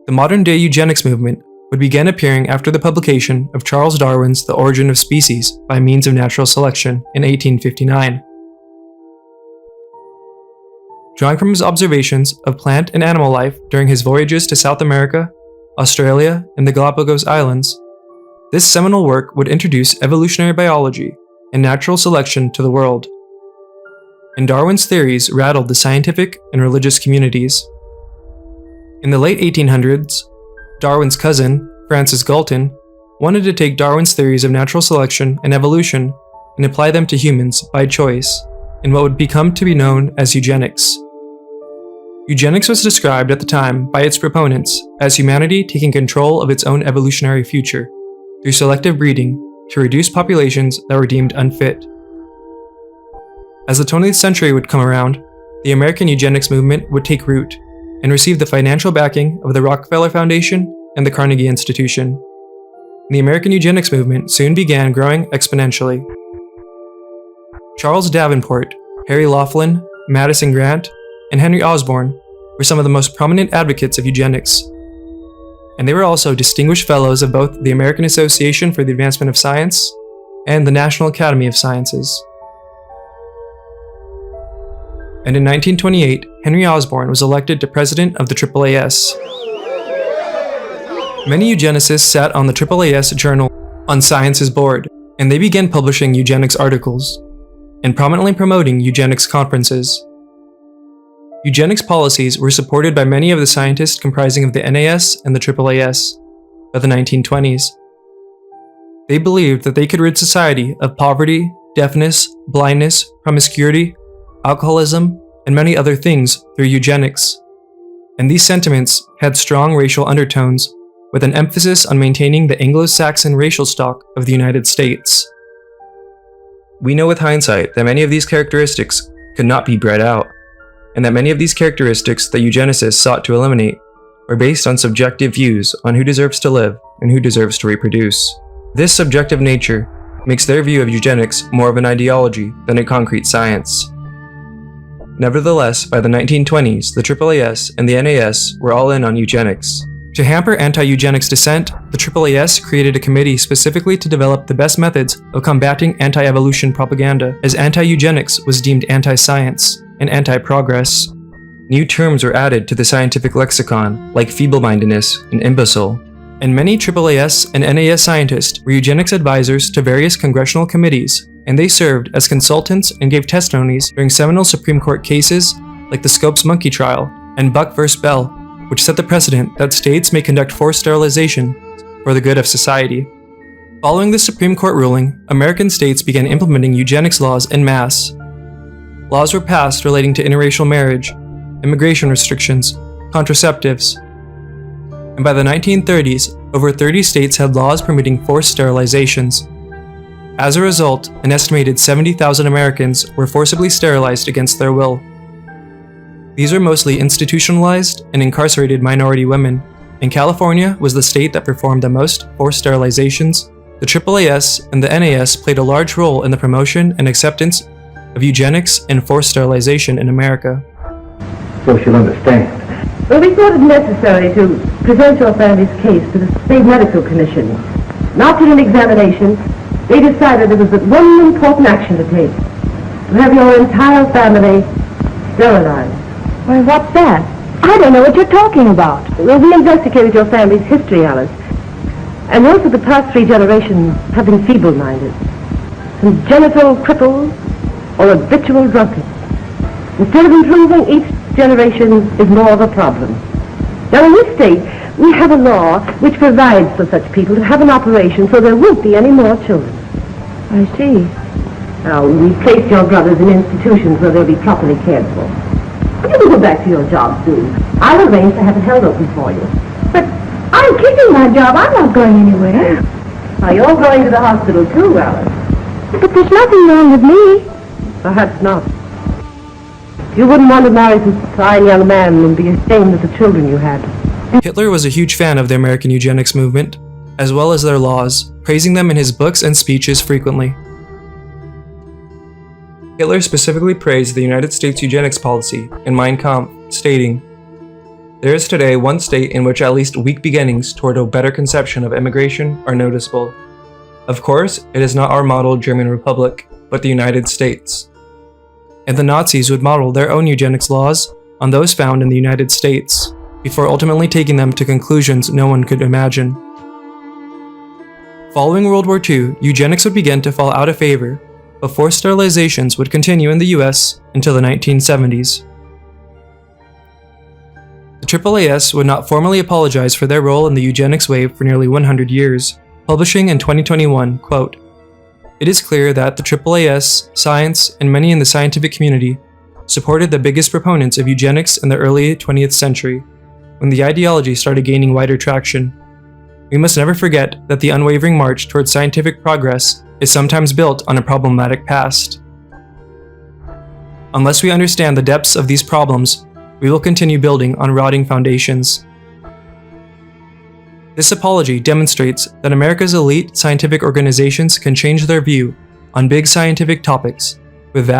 The modern-day eugenics movement would begin appearing after the publication of Charles Darwin's The Origin of Species by Means of Natural Selection in 1859. Drawing from his observations of plant and animal life during his voyages to South America, Australia, and the Galapagos Islands, this seminal work would introduce evolutionary biology and natural selection to the world. And Darwin's theories rattled the scientific and religious communities. In the late 1800s, Darwin's cousin, Francis Galton, wanted to take Darwin's theories of natural selection and evolution and apply them to humans by choice in what would become to be known as eugenics. Eugenics was described at the time by its proponents as humanity taking control of its own evolutionary future through selective breeding to reduce populations that were deemed unfit. As the 20th century would come around, the American eugenics movement would take root and receive the financial backing of the Rockefeller Foundation and the Carnegie Institution. The American eugenics movement soon began growing exponentially. Charles Davenport, Harry Laughlin, Madison Grant, and Henry Osborn were some of the most prominent advocates of eugenics. And they were also distinguished fellows of both the American Association for the Advancement of Science and the National Academy of Sciences. And in 1928, Henry Osborn was elected to president of the AAAS. Many eugenicists sat on the AAAS Journal on Science's board, and they began publishing eugenics articles and prominently promoting eugenics conferences. Eugenics policies were supported by many of the scientists comprising of the NAS and the AAAS by the 1920s. They believed that they could rid society of poverty, deafness, blindness, promiscuity, alcoholism, and many other things through eugenics. And these sentiments had strong racial undertones, with an emphasis on maintaining the Anglo-Saxon racial stock of the United States. We know with hindsight that many of these characteristics could not be bred out, and that many of these characteristics that eugenicists sought to eliminate were based on subjective views on who deserves to live and who deserves to reproduce. This subjective nature makes their view of eugenics more of an ideology than a concrete science. Nevertheless, by the 1920s, the AAAS and the NAS were all in on eugenics. To hamper anti-eugenics dissent, the AAAS created a committee specifically to develop the best methods of combating anti-evolution propaganda, as anti-eugenics was deemed anti-science and anti-progress. New terms were added to the scientific lexicon, like feeble-mindedness and imbecile. And many AAAS and NAS scientists were eugenics advisors to various congressional committees, and they served as consultants and gave testimonies during seminal Supreme Court cases like the Scopes monkey trial and Buck v. Bell, which set the precedent that states may conduct forced sterilization for the good of society. Following the Supreme Court ruling, American states began implementing eugenics laws en masse. Laws were passed relating to interracial marriage, immigration restrictions, contraceptives, and by the 1930s, over 30 states had laws permitting forced sterilizations. As a result, an estimated 70,000 Americans were forcibly sterilized against their will. These were mostly institutionalized and incarcerated minority women, and California was the state that performed the most forced sterilizations. The AAAS and the NAS played a large role in the promotion and acceptance of eugenics and forced sterilization in America. So she'll understand. Well, we thought it necessary to present your family's case to the State Medical Commission. And after an examination, they decided there was but one important action to take: to have your entire family sterilized. Why, what's that? I don't know what you're talking about. Well, we investigated your family's history, Alice. And most of the past 3 generations have been feeble-minded, congenital cripples, or habitual drunkards. Instead of improving, each generation is more of a problem. Now, in this state, we have a law which provides for such people to have an operation so there won't be any more children. I see. Now, we've placed your brothers in institutions where they'll be properly cared for. You can go back to your job soon. I'll arrange to have it held open for you. But I'm keeping my job. I'm not going anywhere. Now, you're going to the hospital too, Alice. But there's nothing wrong with me. Perhaps not. You wouldn't want to marry some fine young man and be ashamed of the children you had. Hitler was a huge fan of the American eugenics movement, as well as their laws, praising them in his books and speeches frequently. Hitler specifically praised the United States eugenics policy in Mein Kampf, stating, There is today one state in which at least weak beginnings toward a better conception of immigration are noticeable. Of course, it is not our model German Republic, but the United States. And the Nazis would model their own eugenics laws on those found in the United States, before ultimately taking them to conclusions no one could imagine. Following World War II, eugenics would begin to fall out of favor, but forced sterilizations would continue in the US until the 1970s. The AAAS would not formally apologize for their role in the eugenics wave for nearly 100 years, publishing in 2021, quote, "It is clear that the AAAS, science, and many in the scientific community supported the biggest proponents of eugenics in the early 20th century, when the ideology started gaining wider traction. We must never forget that the unwavering march towards scientific progress is sometimes built on a problematic past. Unless we understand the depths of these problems, we will continue building on rotting foundations." This apology demonstrates that America's elite scientific organizations can change their view on big scientific topics with vast